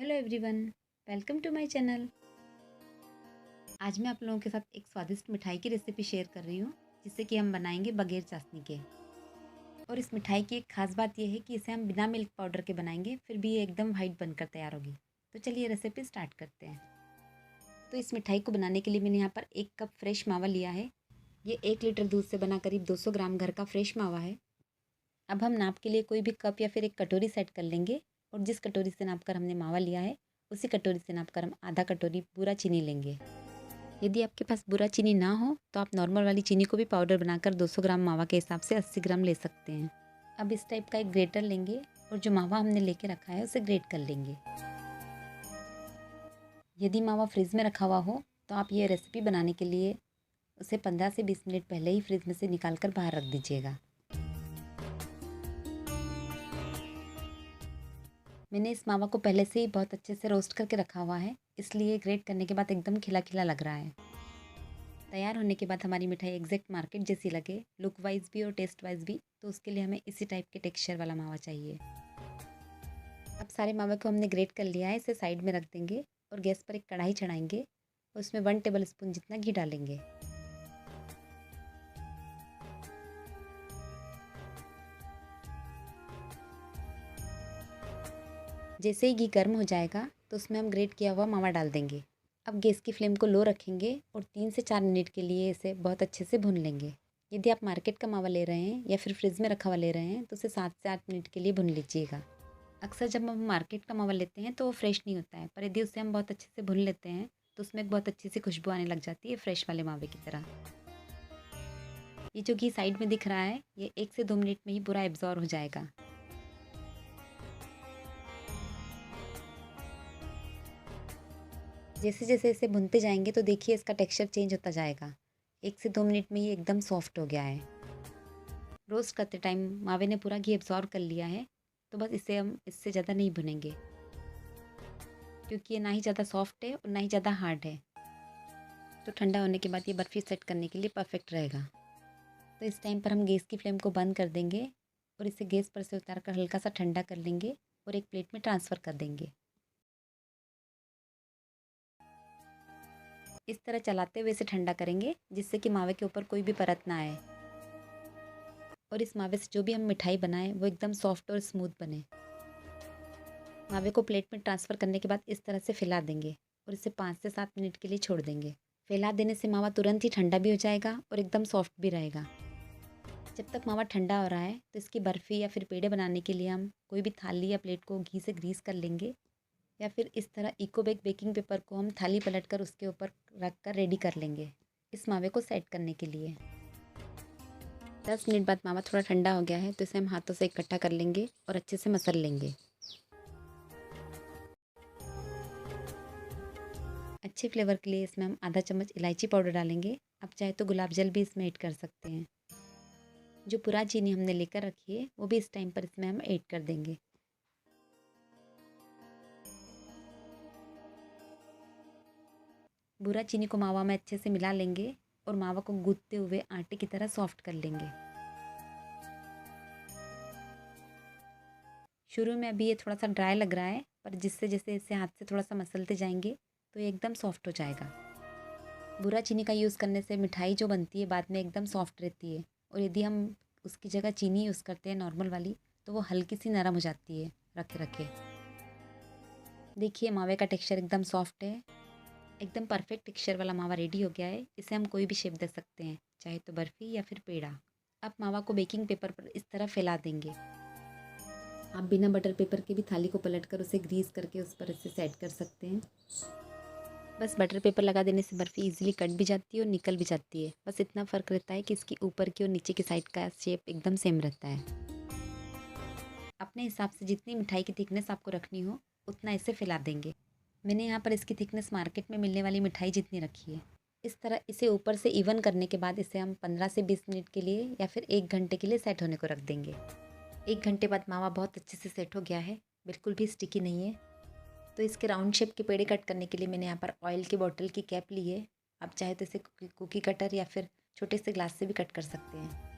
Hello everyone, welcome to my channel. आज मैं आप लोगों के साथ एक स्वादिष्ट मिठाई की रेसिपी शेयर कर रही हूँ जिससे कि हम बनाएंगे बगैर चाशनी के। और इस मिठाई की एक खास बात यह है कि इसे हम बिना मिल्क पाउडर के बनाएंगे, फिर भी ये एकदम वाइट बनकर तैयार होगी। तो चलिए रेसिपी स्टार्ट करते हैं। तो इस मिठाई को बनाने के लिए मैंने यहाँ पर 1 कप फ्रेश मावा लिया है। ये 1 लीटर दूध से बना करीब 200 ग्राम घर का फ्रेश मावा है। अब हम नाप के लिए कोई भी कप या फिर एक कटोरी सेट कर लेंगे और जिस कटोरी से नाप कर हमने मावा लिया है उसी कटोरी से नाप कर हम आधा कटोरी पूरा चीनी लेंगे। यदि आपके पास बुरा चीनी ना हो तो आप नॉर्मल वाली चीनी को भी पाउडर बनाकर 200 ग्राम मावा के हिसाब से 80 ग्राम ले सकते हैं। अब इस टाइप का एक ग्रेटर लेंगे और जो मावा हमने लेके रखा है उसे ग्रेट कर लेंगे। यदि मावा फ्रिज में रखा हुआ हो तो आप ये रेसिपी बनाने के लिए उसे 15 से 20 मिनट पहले ही फ्रिज में से निकाल कर बाहर रख दीजिएगा। मैंने इस मावा को पहले से ही बहुत अच्छे से रोस्ट करके रखा हुआ है, इसलिए ग्रेट करने के बाद एकदम खिला खिला लग रहा है। तैयार होने के बाद हमारी मिठाई एग्जैक्ट मार्केट जैसी लगे, लुक वाइज भी और टेस्ट वाइज भी, तो उसके लिए हमें इसी टाइप के टेक्सचर वाला मावा चाहिए। अब सारे मावे को हमने ग्रेट कर लिया है, इसे साइड में रख देंगे और गैस पर एक कढ़ाई चढ़ाएंगे और उसमें 1 टेबल स्पून जितना घी डालेंगे। जैसे ही घी गर्म हो जाएगा तो उसमें हम ग्रेट किया हुआ मावा डाल देंगे। अब गैस की फ्लेम को लो रखेंगे और 3 से 4 मिनट के लिए इसे बहुत अच्छे से भून लेंगे। यदि आप मार्केट का मावा ले रहे हैं या फिर फ्रिज में रखा हुआ ले रहे हैं तो उसे 7 से 8 मिनट के लिए भून लीजिएगा। अक्सर जब हम मार्केट का मावा लेते हैं तो वो फ्रेश नहीं होता है, पर यदि उसे हम बहुत अच्छे से भून लेते हैं तो उसमें एक बहुत अच्छी सी खुशबू आने लग जाती है फ्रेश वाले मावे की तरह। ये जो घी साइड में दिख रहा है ये 1 से 2 मिनट में ही पूरा एब्जॉर्ब हो जाएगा। जैसे जैसे इसे भूनते जाएंगे तो देखिए इसका टेक्सचर चेंज होता जाएगा। 1 से 2 मिनट में ये एकदम सॉफ्ट हो गया है। रोस्ट करते टाइम मावे ने पूरा घी एब्जॉर्ब कर लिया है, तो बस इसे हम इससे ज़्यादा नहीं भुनेंगे क्योंकि ये ना ही ज़्यादा सॉफ्ट है और ना ही ज़्यादा हार्ड है। तो ठंडा होने के बाद ये बर्फ़ी सेट करने के लिए परफेक्ट रहेगा। तो इस टाइम पर हम गैस की फ्लेम को बंद कर देंगे और इसे गैस पर से उतार कर हल्का सा ठंडा कर लेंगे और एक प्लेट में ट्रांसफ़र कर देंगे। इस तरह चलाते हुए इसे ठंडा करेंगे जिससे कि मावे के ऊपर कोई भी परत ना आए और इस मावे से जो भी हम मिठाई बनाएं वो एकदम सॉफ्ट और स्मूथ बने। मावे को प्लेट में ट्रांसफ़र करने के बाद इस तरह से फैला देंगे और इसे 5 से 7 मिनट के लिए छोड़ देंगे। फैला देने से मावा तुरंत ही ठंडा भी हो जाएगा और एकदम सॉफ्ट भी रहेगा। जब तक मावा ठंडा हो रहा है तो इसकी बर्फ़ी या फिर पेड़े बनाने के लिए हम कोई भी थाली या प्लेट को घी से ग्रीस कर लेंगे या फिर इस तरह इको बेक बेकिंग पेपर को हम थाली पलट कर उसके ऊपर रख कर रेडी कर लेंगे इस मावे को सेट करने के लिए। 10 मिनट बाद मावा थोड़ा ठंडा हो गया है तो इसे हम हाथों से इकट्ठा कर लेंगे और अच्छे से मसल लेंगे। अच्छे फ्लेवर के लिए इसमें हम आधा चम्मच इलायची पाउडर डालेंगे। आप चाहे तो गुलाब जल भी इसमें ऐड कर सकते हैं। जो पूरा चीनी हमने लेकर रखी है वो भी इस टाइम पर इसमें हम ऐड कर देंगे। बूरा चीनी को मावा में अच्छे से मिला लेंगे और मावा को गूंथते हुए आटे की तरह सॉफ्ट कर लेंगे। शुरू में अभी ये थोड़ा सा ड्राई लग रहा है, पर जिससे जैसे इसे हाथ से थोड़ा सा मसलते जाएंगे तो ये एकदम सॉफ्ट हो जाएगा। बूरा चीनी का यूज़ करने से मिठाई जो बनती है बाद में एकदम सॉफ्ट रहती है और यदि हम उसकी जगह चीनी यूज़ करते हैं नॉर्मल वाली तो वो हल्की सी नरम हो जाती है रखे रखे। देखिए मावे का टेक्सचर एकदम सॉफ्ट है। एकदम परफेक्ट टेक्सचर वाला मावा रेडी हो गया है। इसे हम कोई भी शेप दे सकते हैं, चाहे तो बर्फ़ी या फिर पेड़ा। अब मावा को बेकिंग पेपर पर इस तरह फैला देंगे। आप बिना बटर पेपर के भी थाली को पलटकर उसे ग्रीस करके उस पर इसे सेट कर सकते हैं। बस बटर पेपर लगा देने से बर्फ़ी इजीली कट भी जाती है और निकल भी जाती है। बस इतना फ़र्क रहता है कि इसकी ऊपर की और नीचे की साइड का शेप एकदम सेम रहता है। अपने हिसाब से जितनी मिठाई की थिकनेस आपको रखनी हो उतना इसे फैला देंगे। मैंने यहाँ पर इसकी थिकनेस मार्केट में मिलने वाली मिठाई जितनी रखी है। इस तरह इसे ऊपर से इवन करने के बाद इसे हम 15 से 20 मिनट के लिए या फिर 1 घंटे के लिए सेट होने को रख देंगे। 1 घंटे बाद मावा बहुत अच्छे से सेट हो गया है, बिल्कुल भी स्टिकी नहीं है। तो इसके राउंड शेप के पेड़े कट करने के लिए मैंने यहाँ पर ऑयल की बॉटल की कैप ली है। आप चाहे तो इसे कुकी कटर या फिर छोटे से ग्लास से भी कट कर सकते हैं।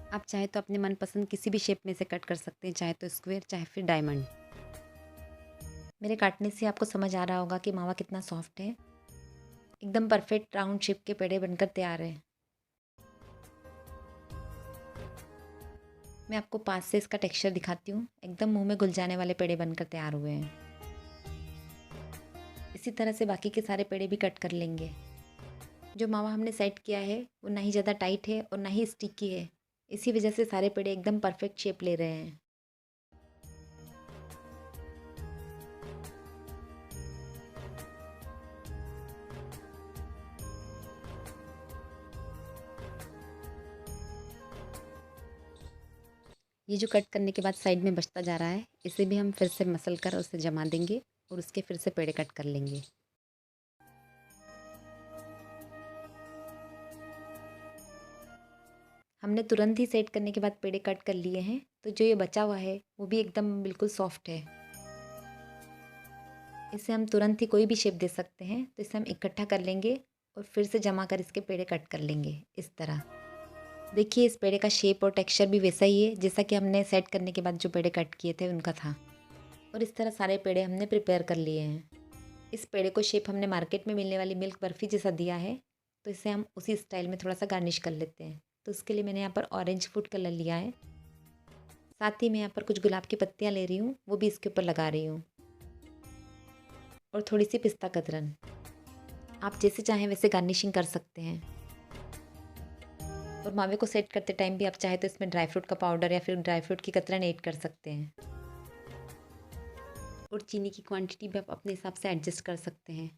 आप चाहे तो अपने मनपसंद किसी भी शेप में से कट कर सकते हैं, चाहे तो स्क्वायर चाहे फिर डायमंड। मेरे काटने से आपको समझ आ रहा होगा कि मावा कितना सॉफ्ट है। एकदम परफेक्ट राउंड शेप के पेड़े बनकर तैयार हैं। मैं आपको पास से इसका टेक्सचर दिखाती हूँ। एकदम मुंह में घुल जाने वाले पेड़े बनकर तैयार हुए हैं। इसी तरह से बाकी के सारे पेड़े भी कट कर लेंगे। जो मावा हमने सेट किया है वो ना ही ज़्यादा टाइट है और ना ही स्टिकी है। इसी वजह से सारे पेड़े एकदम परफेक्ट शेप ले रहे हैं। ये जो कट करने के बाद साइड में बचता जा रहा है, इसे भी हम फिर से मसल कर उसे जमा देंगे और उसके फिर से पेड़े कट कर लेंगे। हमने तुरंत ही सेट करने के बाद पेड़े कट कर लिए हैं, तो जो ये बचा हुआ है वो भी एकदम बिल्कुल सॉफ्ट है। इसे हम तुरंत ही कोई भी शेप दे सकते हैं, तो इसे हम इकट्ठा कर लेंगे और फिर से जमा कर इसके पेड़े कट कर लेंगे इस तरह। देखिए इस पेड़े का शेप और टेक्सचर भी वैसा ही है जैसा कि हमने सेट करने के बाद जो पेड़े कट किए थे उनका था। और इस तरह सारे पेड़े हमने प्रिपेयर कर लिए हैं। इस पेड़े को शेप हमने मार्केट में मिलने वाली मिल्क बर्फ़ी जैसा दिया है, तो इसे हम उसी स्टाइल में थोड़ा सा गार्निश कर लेते हैं। तो उसके लिए मैंने यहाँ पर ऑरेंज फूड कलर लिया है। साथ ही मैं यहाँ पर कुछ गुलाब की पत्तियाँ ले रही हूँ, वो भी इसके ऊपर लगा रही हूँ। और थोड़ी सी पिस्ता कतरन। आप जैसे चाहें वैसे गार्निशिंग कर सकते हैं। और मावे को सेट करते टाइम भी आप चाहे तो इसमें ड्राई फ्रूट का पाउडर या फिर ड्राई फ्रूट की कतरन ऐड कर सकते हैं। और चीनी की क्वांटिटी भी आप अपने हिसाब से एडजस्ट कर सकते हैं।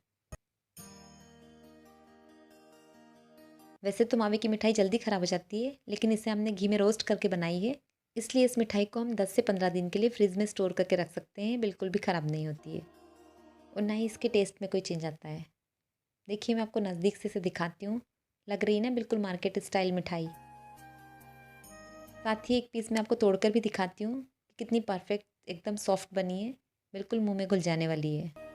वैसे तो मावे की मिठाई जल्दी ख़राब हो जाती है, लेकिन इसे हमने घी में रोस्ट करके बनाई है, इसलिए इस मिठाई को हम 10 से 15 दिन के लिए फ्रिज में स्टोर करके रख सकते हैं, बिल्कुल भी ख़राब नहीं होती है। और ना ही इसके टेस्ट में कोई चेंज आता है। देखिए मैं आपको नज़दीक से इसे दिखाती हूँ। लग रही है ना बिल्कुल मार्केट स्टाइल मिठाई। साथ ही एक पीस मैं आपको तोड़कर भी दिखाती हूँ कि कितनी परफेक्ट एकदम सॉफ्ट बनी है, बिल्कुल मुँह में घुल जाने वाली है।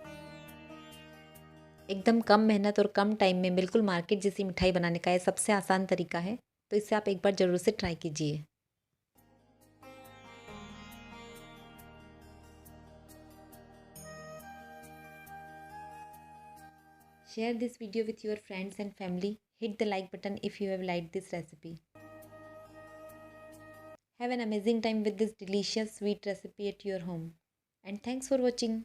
एकदम कम मेहनत और कम टाइम में बिल्कुल मार्केट जैसी मिठाई बनाने का ये सबसे आसान तरीका है, तो इसे आप एक बार ज़रूर से ट्राई कीजिए। Share this video with your friends and family. Hit the like button if you have liked this recipe. Have an amazing time with this delicious sweet recipe at your home. And thanks for watching.